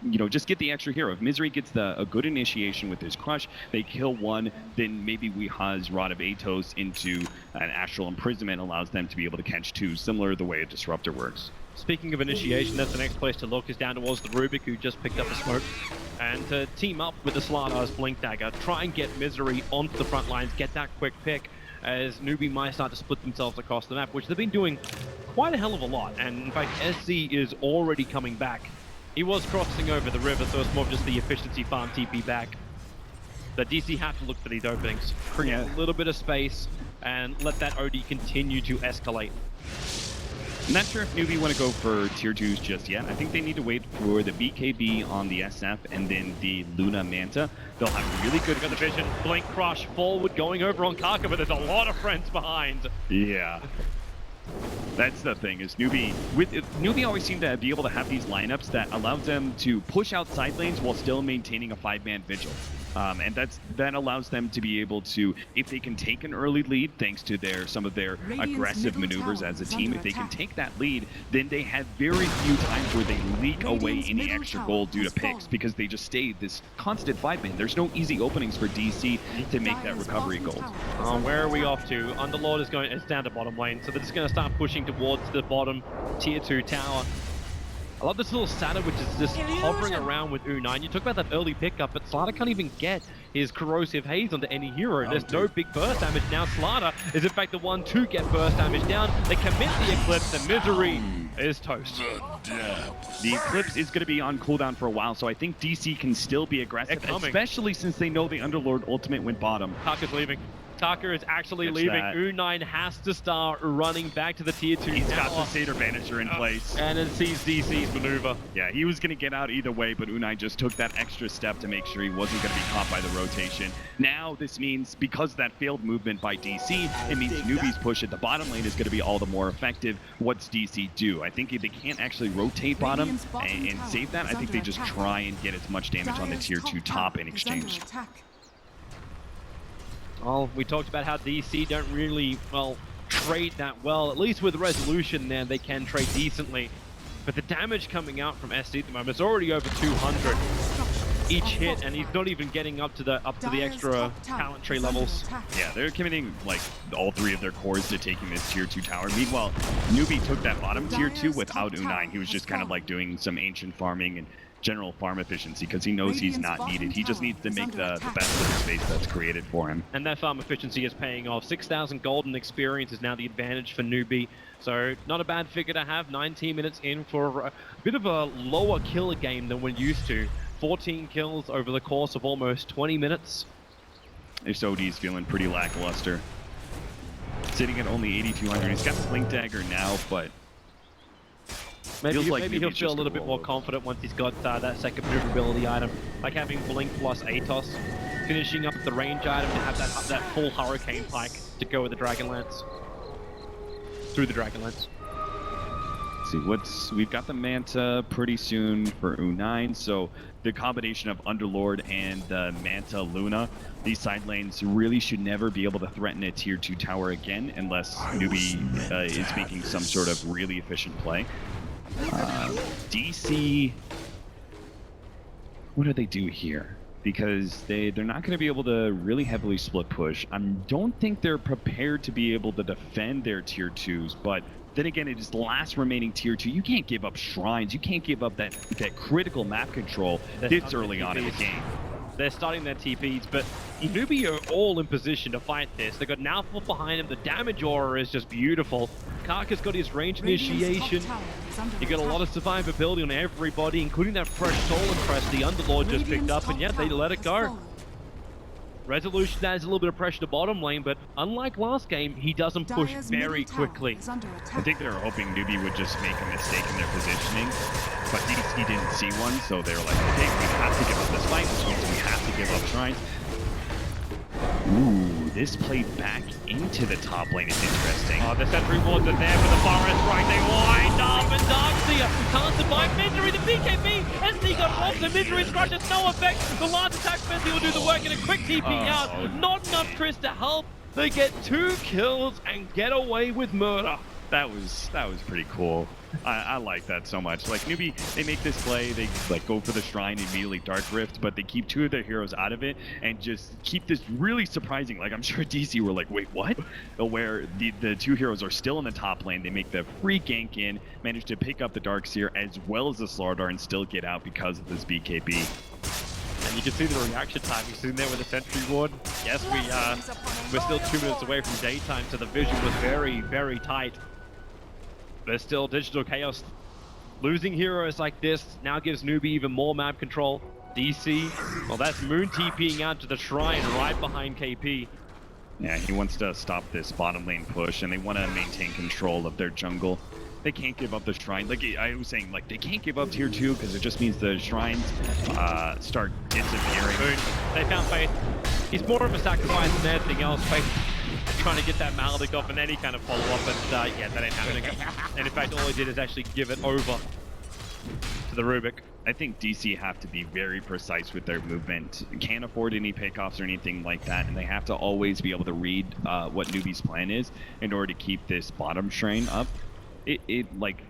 you know, just get the extra hero. If Misery gets a good initiation with his Crush, they kill one, then maybe Weeha's Rod of Aethos into an Astral Imprisonment allows them to be able to catch two, similar to the way a Disruptor works. Speaking of initiation, that's the next place to look, is down towards the Rubik, who just picked up a smoke. And to team up with the Slardar's Blink Dagger, try and get Misery onto the front lines, get that quick pick, as Newbee might start to split themselves across the map, which they've been doing quite a hell of a lot. And in fact, SC is already coming back. He was crossing over the river, so it's more of just the efficiency farm TP back. But DC have to look for these openings, create a little bit of space, and let that OD continue to escalate. I'm not sure if Newbee want to go for tier 2s just yet. I think they need to wait for the BKB on the SF and then the Luna Manta. They'll have really good... Got the vision, Blink Crush forward, going over on Kaka, but there's a lot of friends behind. Yeah. That's the thing, is Newbee always seem to be able to have these lineups that allow them to push out side lanes while still maintaining a 5-man vigil. And that allows them to be able to, if they can take an early lead, thanks to some of their aggressive maneuvers as a team, if they can take that lead, then they have very few times where they leak away any extra gold due to picks, because they just stay this constant 5-man. There's no easy openings for DC to make that recovery gold. Where are we off to? Underlord is down to bottom lane, so they're just going to start pushing towards the bottom tier 2 tower. I love this little Satyr, which is just hovering around with U9. You talk about that early pickup, but Slarder can't even get his Corrosive Haze onto any hero. There's no big burst damage. Now Slarder is in fact the one to get burst damage down. They commit the Eclipse, and Misery is toast. The Eclipse is going to be on cooldown for a while, so I think DC can still be aggressive, especially since they know the Underlord ultimate went bottom. Kaka's leaving. Taka is actually leaving. U9 has to start running back to the tier 2 He's tower. got the Satyr Banisher in place. And it sees DC's maneuver. Yeah, he was going to get out either way, but U9 just took that extra step to make sure he wasn't going to be caught by the rotation. Now this means, because that failed movement by DC, it means Newbee's push at the bottom lane is going to be all the more effective. What's DC do? I think if they can't actually rotate bottom and save that, I think they just try and get as much damage on the tier 2 top in exchange. Well, we talked about how DC don't really, well, trade that well. At least with Resolution there, they can trade decently. But the damage coming out from SD at the moment is already over 200. each hit, and he's not even getting up to the extra talent tree levels. Yeah, they're committing like all 3 of their cores to taking this tier 2 tower. Meanwhile, Newbee took that bottom tier 2 without U9. He was just kind of like doing some ancient farming and general farm efficiency because he knows he's not needed. He just needs to make the best of the space that's created for him. And that farm efficiency is paying off. 6,000 golden experience is now the advantage for Newbee. So not a bad figure to have. 19 minutes in for a bit of a lower killer game than we're used to. 14 kills over the course of almost 20 minutes. This OD's feeling pretty lackluster. Sitting at only 8,200. He's got Blink Dagger now, but maybe like he'll feel a little bit more confident once he's got that second maneuverability item, like having Blink plus Atos, finishing up the range item to have that full Hurricane Pike to go with the Dragonlance. Through the Dragonlance. See, we've got the Manta pretty soon for U9, so the combination of Underlord and the Manta Luna, these side lanes really should never be able to threaten a tier 2 tower again unless Newbee is making some sort of really efficient play. DC, what do they do here? Because they're not going to be able to really heavily split push. I don't think they're prepared to be able to defend their tier 2s, but then again, it is the last remaining tier 2. You can't give up shrines. You can't give up that critical map control this early on in the game. They're starting their TPs, but Newbee are all in position to fight this. They've got Nalful behind him. The damage aura is just beautiful. Karka's got his range initiation. You got a lot of survivability on everybody, including that fresh Solar Crest the Underlord just picked up, and yet they let it go. Resolution adds a little bit of pressure to bottom lane, but unlike last game, he doesn't push very quickly. I think they were hoping Newbee would just make a mistake in their positioning, but DC didn't see one, so they were like, okay, we have to give up this fight, which means we have to give up shrines. Ooh, this played back into the top lane is interesting. Oh, the sentry wards are there for the forest right. They wind up, and Darkseer can't survive Misery. The BKB, SD got robbed, the Misery Scratch has no effect. The last attack Fenty will do the work and a quick TP out. Not enough Chris to help. They get 2 kills and get away with murder. That was pretty cool. I like that so much. Like Newbee, they make this play, they like go for the shrine immediately Dark Rift, but they keep 2 of their heroes out of it and just keep this really surprising. Like I'm sure DC were like, wait, what? Where the 2 heroes are still in the top lane. They make the free gank in, manage to pick up the Darkseer as well as the Slardar and still get out because of this BKB. And you can see the reaction time. He's sitting there with a sentry ward. Yes, we're still 2 minutes away from daytime, so the vision was very, very tight. But still, Digital Chaos losing heroes like this now gives Newbee even more map control. DC, well, that's Moon TPing out to the shrine right behind KP. Yeah, he wants to stop this bottom lane push, and they want to maintain control of their jungle. They can't give up the shrine. Like I was saying, like they can't give up tier 2 because it just means the shrines start disappearing. Moon, they found Faith. He's more of a sacrifice than anything else. Faith trying to get that Maledict off in any kind of follow-up, and yeah, that ain't happening. And in fact, all he did is actually give it over to the Rubik. I think DC have to be very precise with their movement. Can't afford any pickoffs or anything like that, and they have to always be able to read what Newbee's plan is in order to keep this bottom shrine up. Like,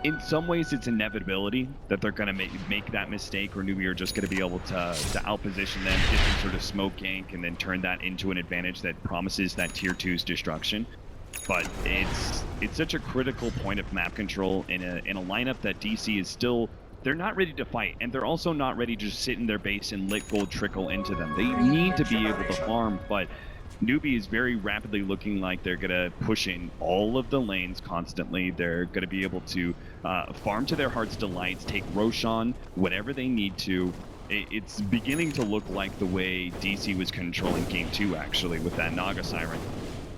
in some ways, it's inevitability that they're going to make that mistake, or Newbee are just going to be able to outposition them, get some sort of smoke gank, and then turn that into an advantage that promises that tier 2's destruction. But it's such a critical point of map control in a lineup that DC is still, they're not ready to fight, and they're also not ready to just sit in their base and let gold trickle into them. They need to be able to farm, but Newbee is very rapidly looking like they're going to push in all of the lanes constantly. They're going to be able to farm to their heart's delights, take Roshan, whatever they need to. It's beginning to look like the way DC was controlling Game 2, actually, with that Naga Siren.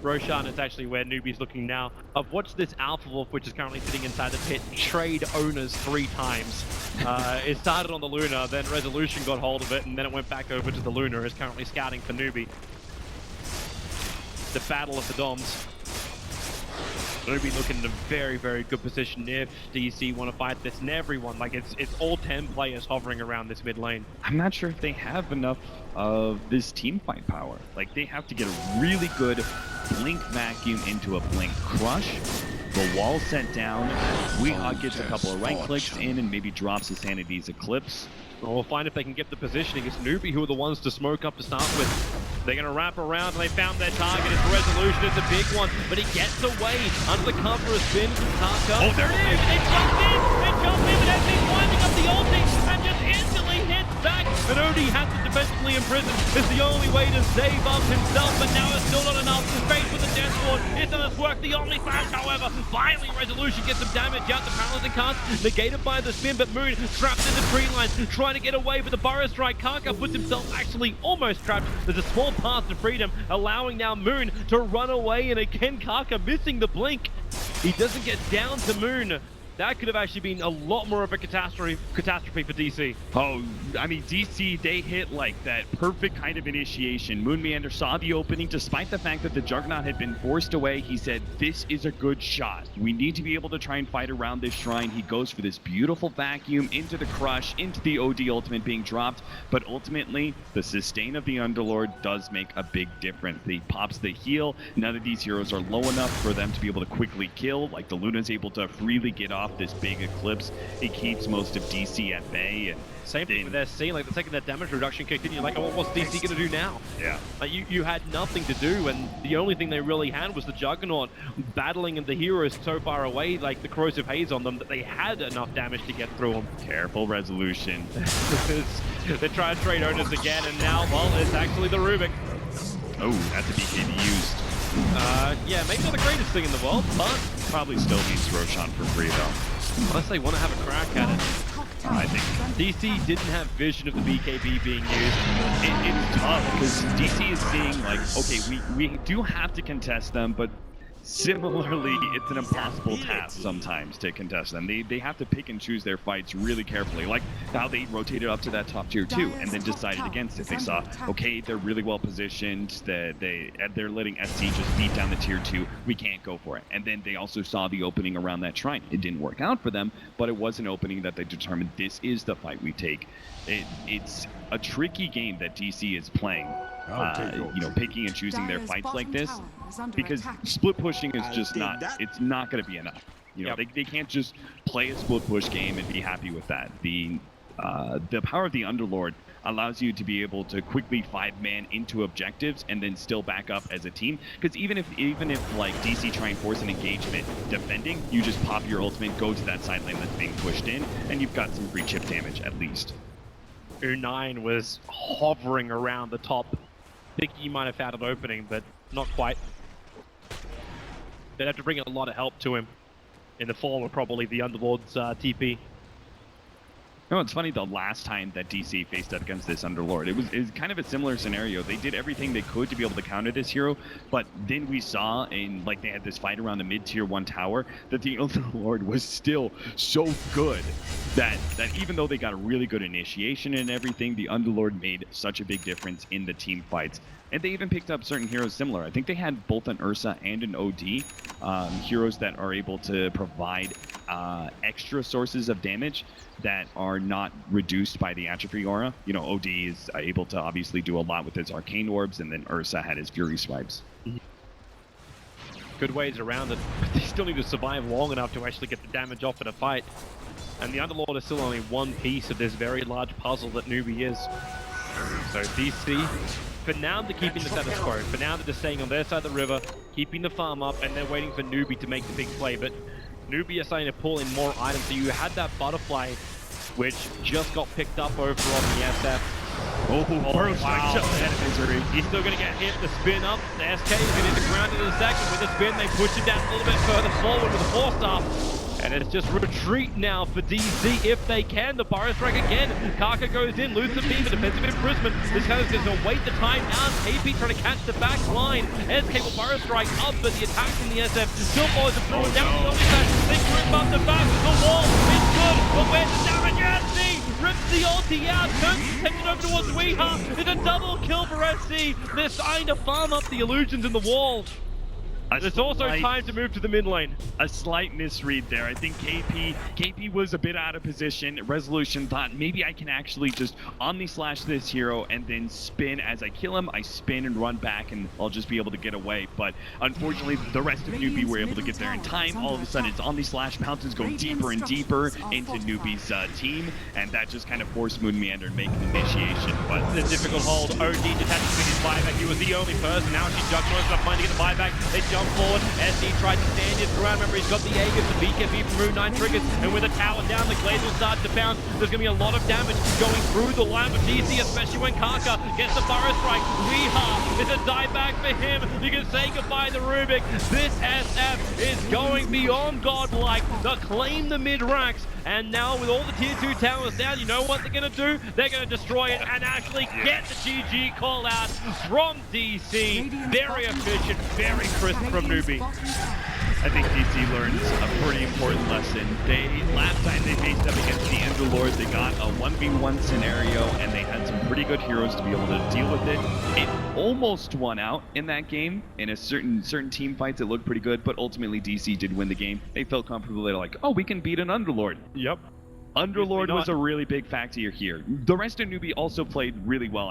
Roshan is actually where Newbee's looking now. I've watched this Alpha Wolf, which is currently sitting inside the pit, trade owners 3 times. It started on the Luna, then Resolution got hold of it, and then it went back over to the Luna. Is currently scouting for Newbee. The battle of the Doms. Newbee looking in a very, very good position if DC want to fight this, and everyone, like it's all 10 players hovering around this mid lane. I'm not sure if they have enough of this team fight power. Like they have to get a really good blink vacuum into a blink crush, The wall sent down. Weehawk gets a couple of right clicks in and maybe drops his Sanity's Eclipse. Well, we'll find if they can get the positioning. It's Newbee who are the ones to smoke up to start with. They're going to wrap around, and they found their target. It's Resolution, it's a big one, but he gets away. Under the cover of spin from Tarka. Oh, there it is! They jump in, but SC's winding up the ulti, and just instantly hits back. And Odie has to defensively imprison. It's the only way to save up himself, but now it's still not enough. Face with the Death Sword. It doesn't work. The Omni Flash, however, finally Resolution gets some damage out. The paralyzing cast negated by the spin, but Moon trapped in the tree line, trying to get away, but the Burrow Strike. Karka puts himself actually almost trapped. There's a small path to freedom, allowing now Moon to run away, and again Karka missing the blink. He doesn't get down to Moon. That could have actually been a lot more of a catastrophe for DC. Oh, I mean, DC, they hit like that perfect kind of initiation. Moon Meander saw the opening. Despite the fact that the Juggernaut had been forced away, he said, this is a good shot. We need to be able to try and fight around this shrine. He goes for this beautiful vacuum into the crush, into the OD ultimate being dropped. But ultimately, the sustain of the Underlord does make a big difference. He pops the heal. None of these heroes are low enough for them to be able to quickly kill. Like the Luna's able to freely get off this big Eclipse. It keeps most of DC at bay. And same thing with SC, like the second that damage reduction kicked in, you're like, oh, what's DC gonna do now? Yeah. Like you had nothing to do, and the only thing they really had was the Juggernaut battling and the heroes so far away, like the corrosive haze on them, that they had enough damage to get through them. Careful, Resolution. They try to trade owners again, and now, well, it's actually the Rubik. Oh, that's a BKB used. Yeah, maybe not the greatest thing in the world, but probably still needs Roshan for free though. unless they want to have a crack at it. I think DC didn't have vision of the BKB being used. it's tough because DC is seeing like, okay, we do have to contest them, but similarly, it's an impossible task sometimes to contest them. They have to pick and choose their fights really carefully, like how they rotated up to that top tier 2 and then decided against it. They saw, okay, they're really well positioned, that they're letting SC just beat down the tier 2, we can't go for it. And then they also saw the opening around that shrine. It didn't work out for them, but it was an opening that they determined this is the fight we take. It's a tricky game that DC is playing. You know, picking and choosing their fights like this, because split pushing is just not, it's not going to be enough. You know, they can't just play a split push game and be happy with that. The power of the Underlord allows you to be able to quickly 5-man into objectives and then still back up as a team. Because even if like DC try and force an engagement defending, you just pop your ultimate, go to that side lane that's being pushed in, and you've got some free chip damage at least. U9 was hovering around the top. I think he might have found an opening, but not quite. They'd have to bring a lot of help to him in the form of probably the Underlord's TP. No, it's funny, the last time that DC faced up against this Underlord, it was kind of a similar scenario. They did everything they could to be able to counter this hero, but then we saw, like they had this fight around the mid-tier 1 tower, that the Underlord was still so good that even though they got a really good initiation and everything, the Underlord made such a big difference in the team fights. And they even picked up certain heroes similar. I think they had both an Ursa and an OD, heroes that are able to provide extra sources of damage that are not reduced by the atrophy aura. You know, OD is able to obviously do a lot with his arcane orbs, and then Ursa had his fury swipes. Good ways around it, but they still need to survive long enough to actually get the damage off in a fight. And the Underlord is still only one piece of this very large puzzle that Newbee is. So DC, for now they're keeping the status quo. For now they're just staying on their side of the river, keeping the farm up, and they're waiting for Newbee to make the big play. But Newbee is starting to pull in more items. So you had that butterfly, which just got picked up over on the SF. Wow. Just ahead of Misery. He's still going to get hit. The spin up. The SK is going to hit the ground in a second. With the spin, they push it down a little bit further forward with the 4-star. And it's just retreat now for DC if they can. The Burrow Strike again. Karka goes in, loses the beam, defensive imprisonment. This guy's going to wait the time down. KP trying to catch the back line. SK will Burrow Strike up, but the attack from the SF still follows the through. Down the other side. They group up the back. The wall is good, but where's the damage? SC rips the ulti out, turns his attention over towards Weeha. It's a double kill for SC. They're starting to farm up the illusions in the wall. It's also time to move to the mid lane. A slight misread there. I think KP was a bit out of position. Resolution thought maybe I can actually just Omni Slash this hero and then spin as I kill him. I spin and run back and I'll just be able to get away. But unfortunately, the rest of Newbee were able to get there in time. All of a sudden, it's Omni Slash. Pounces go deeper and deeper into Newbee's team, and that just kind of forced Moon Meander and make an initiation. But The difficult hold. OD detaching with his buyback. He was the only person. Now she's Juggernaut enough money to get the buyback. They jump forward. SD tried to stand his ground. Remember, he's got the Aegis, the BKB from Moon 9 triggers, and with a tower down, the Glaze will start to bounce. There's going to be a lot of damage going through the line of DC, especially when Kaka gets the Burrow Strike. Weeha is a die back for him. You can say goodbye to Rubik. This SF is going beyond godlike to claim the mid racks. And now with all the tier 2 towers down, you know what they're going to do? They're going to destroy it and actually get the GG call out from DC. Very efficient, very crisp from Newbee. I think DC learns a pretty important lesson. Last time they faced up against the Underlord, they got a 1v1 scenario, and they had some pretty good heroes to be able to deal with it. It almost won out in that game. In a certain team fights, it looked pretty good, but ultimately DC did win the game. They felt comfortable. They're like, oh, we can beat an Underlord. Yep. Underlord was a really big factor here. The rest of Newbee also played really well.